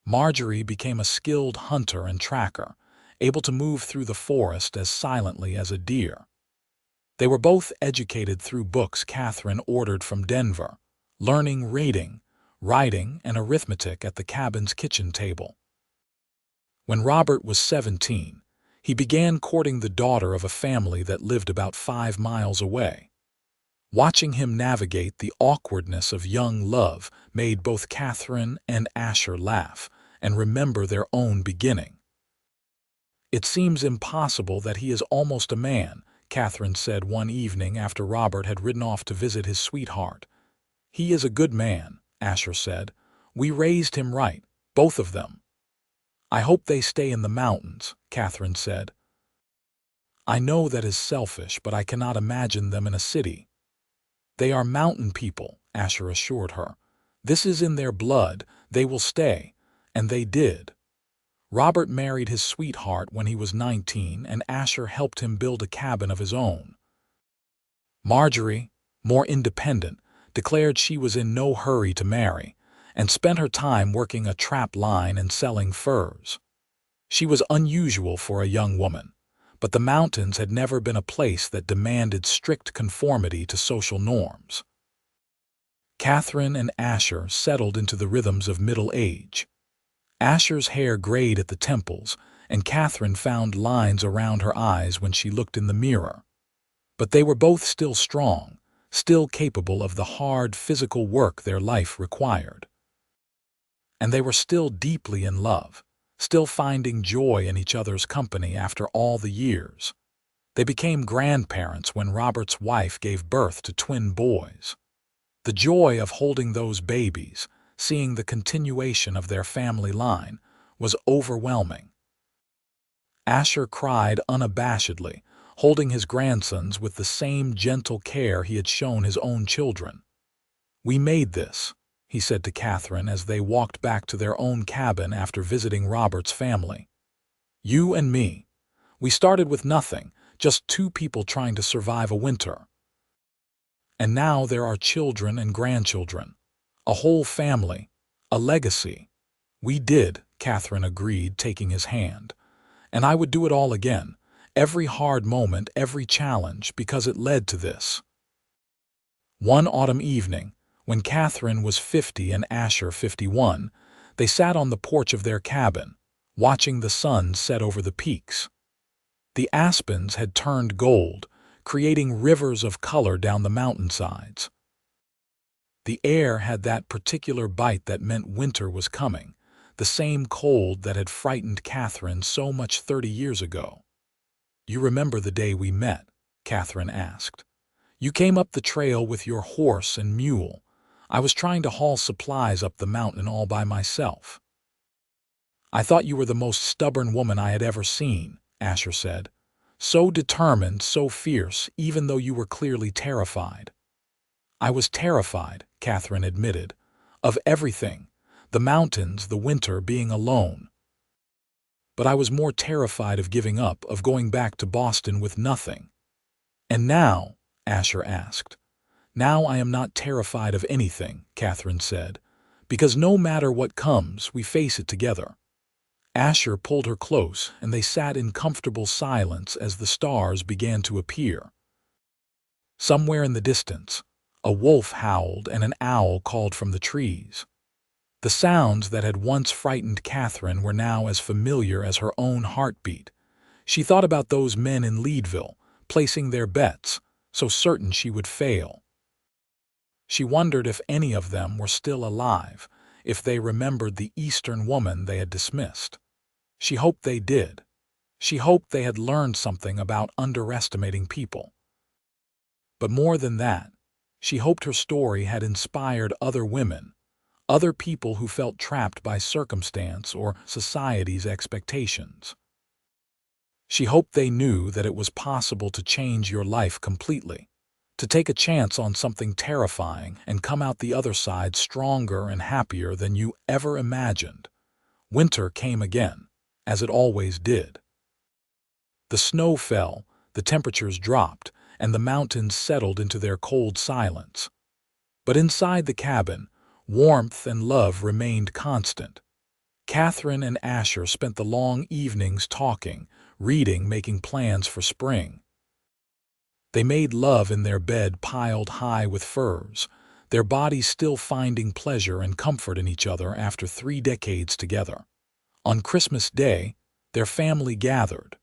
Marjorie became a skilled hunter and tracker, able to move through the forest as silently as a deer. They were both educated through books Katherine ordered from Denver, learning reading, writing, and arithmetic at the cabin's kitchen table. When Robert was 17, he began courting the daughter of a family that lived about 5 miles away. Watching him navigate the awkwardness of young love made both Katherine and Asher laugh and remember their own beginning. "It seems impossible that he is almost a man," Katherine said one evening after Robert had ridden off to visit his sweetheart. "He is a good man," Asher said. "We raised him right, both of them." "I hope they stay in the mountains," Katherine said. "I know that is selfish, but I cannot imagine them in a city." "They are mountain people," Asher assured her. "This is in their blood. They will stay." And they did. Robert married his sweetheart when he was 19, and Asher helped him build a cabin of his own. Marjorie, more independent, declared she was in no hurry to marry, and spent her time working a trap line and selling furs. She was unusual for a young woman, but the mountains had never been a place that demanded strict conformity to social norms. Katherine and Asher settled into the rhythms of middle age. Asher's hair grayed at the temples, and Katherine found lines around her eyes when she looked in the mirror. But they were both still strong, still capable of the hard physical work their life required. And they were still deeply in love, still finding joy in each other's company after all the years. They became grandparents when Robert's wife gave birth to twin boys. The joy of holding those babies, seeing the continuation of their family line, was overwhelming. Asher cried unabashedly, holding his grandsons with the same gentle care he had shown his own children. "We made this," he said to Katherine as they walked back to their own cabin after visiting Robert's family. "You and me. We started with nothing, just two people trying to survive a winter. And now there are children and grandchildren, a whole family, a legacy." "We did," Katherine agreed, taking his hand. "And I would do it all again, every hard moment, every challenge, because it led to this." One autumn evening, when Katherine was 50 and Asher 51, they sat on the porch of their cabin, watching the sun set over the peaks. The aspens had turned gold, creating rivers of color down the mountainsides. The air had that particular bite that meant winter was coming, the same cold that had frightened Katherine so much 30 years ago. "You remember the day we met?" Katherine asked. "You came up the trail with your horse and mule. I was trying to haul supplies up the mountain all by myself." "I thought you were the most stubborn woman I had ever seen," Asher said. "So determined, so fierce, even though you were clearly terrified." "I was terrified," Katherine admitted, "of everything, the mountains, the winter, being alone. But I was more terrified of giving up, of going back to Boston with nothing." "And now?" Asher asked. "Now I am not terrified of anything," Katherine said, "because no matter what comes, we face it together." Asher pulled her close, and they sat in comfortable silence as the stars began to appear. Somewhere in the distance, a wolf howled and an owl called from the trees. The sounds that had once frightened Katherine were now as familiar as her own heartbeat. She thought about those men in Leadville, placing their bets, so certain she would fail. She wondered if any of them were still alive, if they remembered the Eastern woman they had dismissed. She hoped they did. She hoped they had learned something about underestimating people. But more than that, she hoped her story had inspired other women, other people who felt trapped by circumstance or society's expectations. She hoped they knew that it was possible to change your life completely, to take a chance on something terrifying and come out the other side stronger and happier than you ever imagined. Winter came again, as it always did. The snow fell, the temperatures dropped, and the mountains settled into their cold silence. But inside the cabin, warmth and love remained constant. Katherine and Asher spent the long evenings talking, reading, making plans for spring. They made love in their bed piled high with furs, their bodies still finding pleasure and comfort in each other after 3 decades together. On Christmas Day, their family gathered.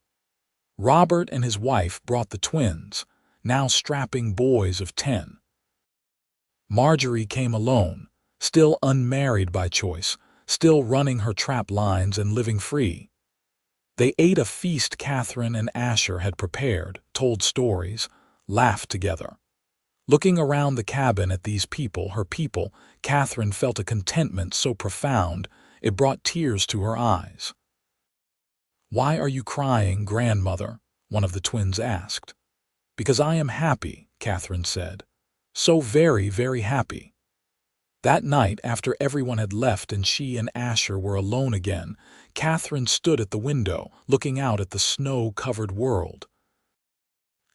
Robert and his wife brought the twins, now strapping boys of 10. Marjorie came alone, still unmarried by choice, still running her trap lines and living free. They ate a feast Katherine and Asher had prepared, told stories, laughed together. Looking around the cabin at these people, her people, Katherine felt a contentment so profound it brought tears to her eyes. "Why are you crying, grandmother?" one of the twins asked. "Because I am happy," Katherine said. "So very, very happy." That night, after everyone had left and she and Asher were alone again, Katherine stood at the window, looking out at the snow-covered world.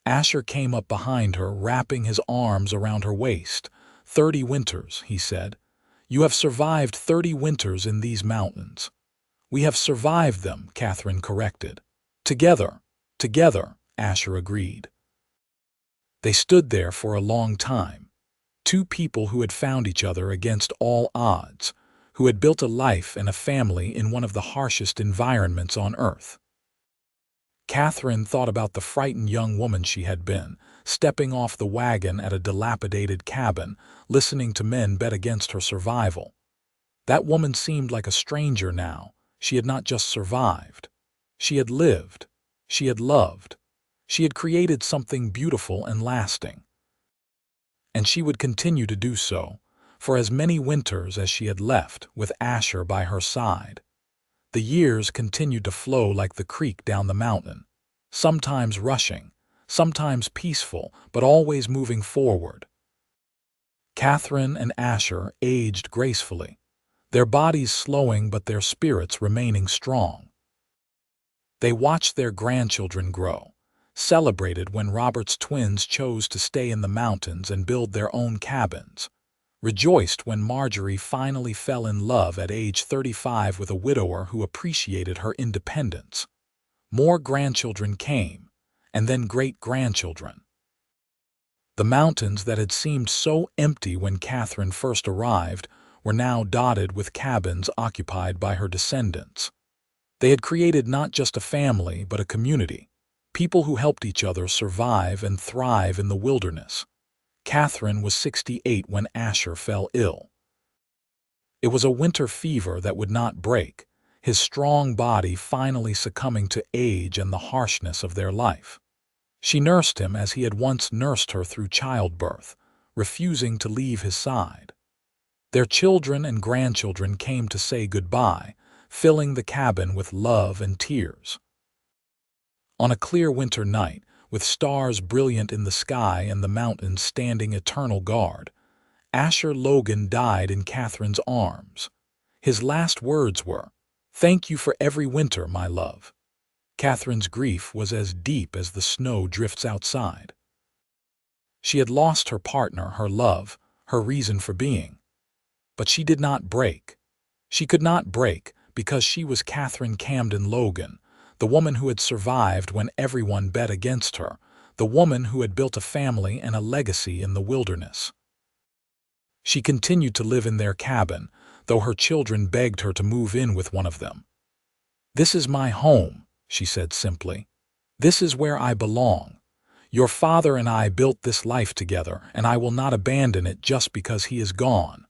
Asher came up behind her, wrapping his arms around her waist. "30 winters," he said. "You have survived 30 winters in these mountains." "We have survived them," Katherine corrected. "Together, together," Asher agreed. They stood there for a long time. Two people who had found each other against all odds, who had built a life and a family in one of the harshest environments on earth. Katherine thought about the frightened young woman she had been, stepping off the wagon at a dilapidated cabin, listening to men bet against her survival. That woman seemed like a stranger now, She had not just survived. She had lived. She had loved. She had created something beautiful and lasting. And she would continue to do so, for as many winters as she had left with Asher by her side. The years continued to flow like the creek down the mountain, sometimes rushing, sometimes peaceful, but always moving forward. Katherine and Asher aged gracefully, their bodies slowing but their spirits remaining strong. They watched their grandchildren grow, celebrated when Robert's twins chose to stay in the mountains and build their own cabins, rejoiced when Marjorie finally fell in love at age 35 with a widower who appreciated her independence. More grandchildren came, and then great-grandchildren. The mountains that had seemed so empty when Katherine first arrived were now dotted with cabins occupied by her descendants. They had created not just a family but a community, people who helped each other survive and thrive in the wilderness. Katherine was 68 when Asher fell ill. It was a winter fever that would not break, his strong body finally succumbing to age and the harshness of their life. She nursed him as he had once nursed her through childbirth, refusing to leave his side. Their children and grandchildren came to say goodbye, filling the cabin with love and tears. On a clear winter night, with stars brilliant in the sky and the mountains standing eternal guard, Asher Logan died in Katherine's arms. His last words were, "Thank you for every winter, my love." Katherine's grief was as deep as the snow drifts outside. She had lost her partner, her love, her reason for being. But she did not break. She could not break because she was Katherine Camden Logan, the woman who had survived when everyone bet against her, the woman who had built a family and a legacy in the wilderness. She continued to live in their cabin, though her children begged her to move in with one of them. "This is my home," she said simply. "This is where I belong. Your father and I built this life together, and I will not abandon it just because he is gone."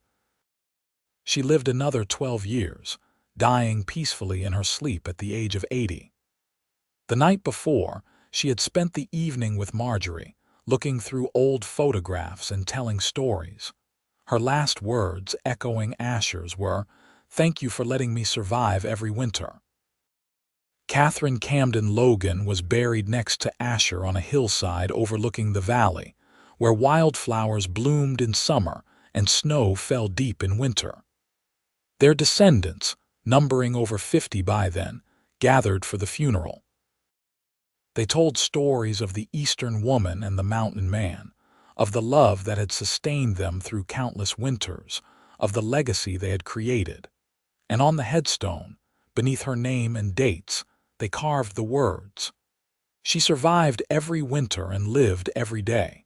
She lived another 12 years, dying peacefully in her sleep at the age of 80. The night before, she had spent the evening with Marjorie, looking through old photographs and telling stories. Her last words, echoing Asher's, were, "Thank you for letting me survive every winter." Katherine Camden Logan was buried next to Asher on a hillside overlooking the valley, where wildflowers bloomed in summer and snow fell deep in winter. Their descendants, numbering over 50 by then, gathered for the funeral. They told stories of the Eastern woman and the mountain man, of the love that had sustained them through countless winters, of the legacy they had created. And on the headstone, beneath her name and dates, they carved the words, "She survived every winter and lived every day."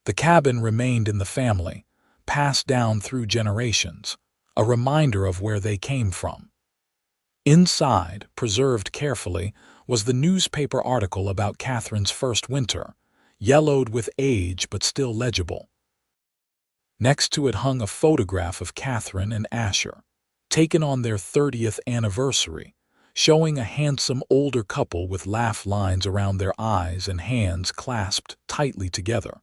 The cabin remained in the family, passed down through generations, a reminder of where they came from. Inside, preserved carefully, was the newspaper article about Katherine's first winter, yellowed with age but still legible. Next to it hung a photograph of Katherine and Asher, taken on their 30th anniversary, showing a handsome older couple with laugh lines around their eyes and hands clasped tightly together.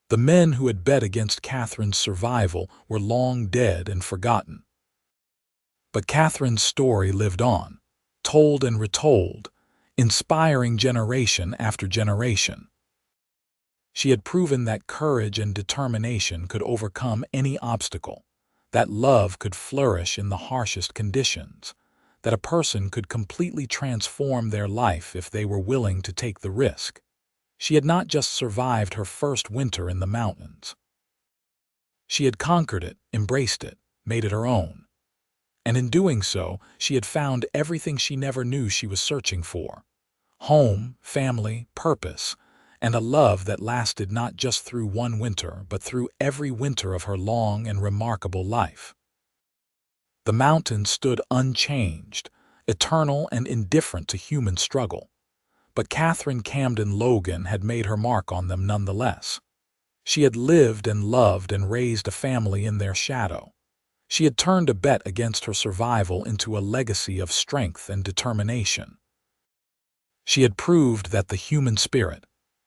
The men who had bet against Katherine's survival were long dead and forgotten. But Katherine's story lived on, told and retold, inspiring generation after generation. She had proven that courage and determination could overcome any obstacle, that love could flourish in the harshest conditions, that a person could completely transform their life if they were willing to take the risk. She had not just survived her first winter in the mountains. She had conquered it, embraced it, made it her own. And in doing so, she had found everything she never knew she was searching for: home, family, purpose, and a love that lasted not just through one winter, but through every winter of her long and remarkable life. The mountains stood unchanged, eternal and indifferent to human struggle. But Katherine Camden Logan had made her mark on them nonetheless. She had lived and loved and raised a family in their shadow. She had turned a bet against her survival into a legacy of strength and determination. She had proved that the human spirit,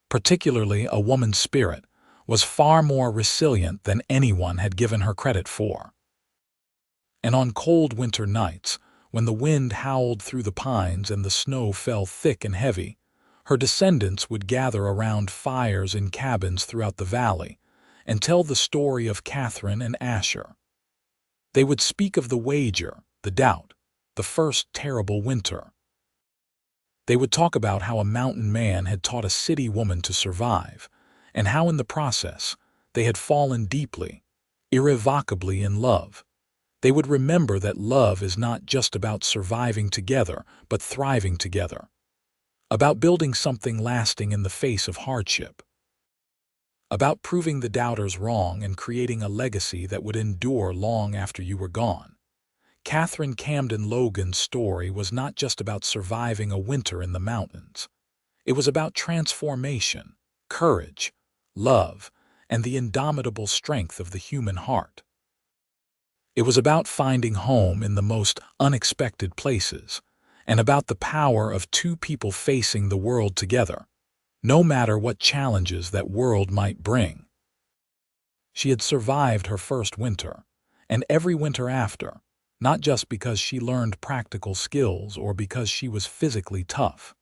particularly a woman's spirit, was far more resilient than anyone had given her credit for. And on cold winter nights, when the wind howled through the pines and the snow fell thick and heavy, her descendants would gather around fires in cabins throughout the valley and tell the story of Katherine and Asher. They would speak of the wager, the doubt, the first terrible winter. They would talk about how a mountain man had taught a city woman to survive, and how in the process they had fallen deeply, irrevocably in love. They would remember that love is not just about surviving together, but thriving together, about building something lasting in the face of hardship, about proving the doubters wrong and creating a legacy that would endure long after you were gone. Katherine Camden Logan's story was not just about surviving a winter in the mountains. It was about transformation, courage, love, and the indomitable strength of the human heart. It was about finding home in the most unexpected places, and about the power of two people facing the world together, no matter what challenges that world might bring. She had survived her first winter, and every winter after, not just because she learned practical skills or because she was physically tough.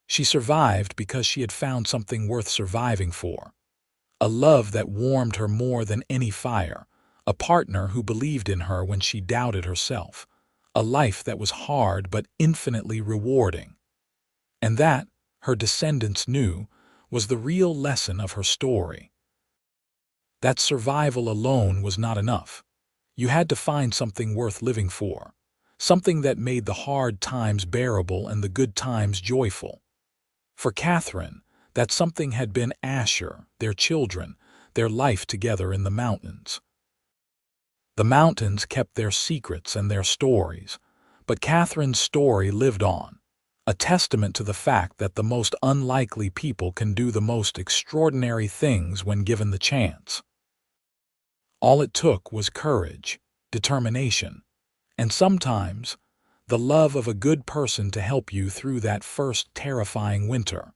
She survived because she had found something worth surviving for, a love that warmed her more than any fire, a partner who believed in her when she doubted herself, a life that was hard but infinitely rewarding. And that, her descendants knew, was the real lesson of her story. That survival alone was not enough. You had to find something worth living for, something that made the hard times bearable and the good times joyful. For Katherine, that something had been Asher, their children, their life together in the mountains. The mountains kept their secrets and their stories, but Katherine's story lived on, a testament to the fact that the most unlikely people can do the most extraordinary things when given the chance. All it took was courage, determination, and sometimes the love of a good person to help you through that first terrifying winter.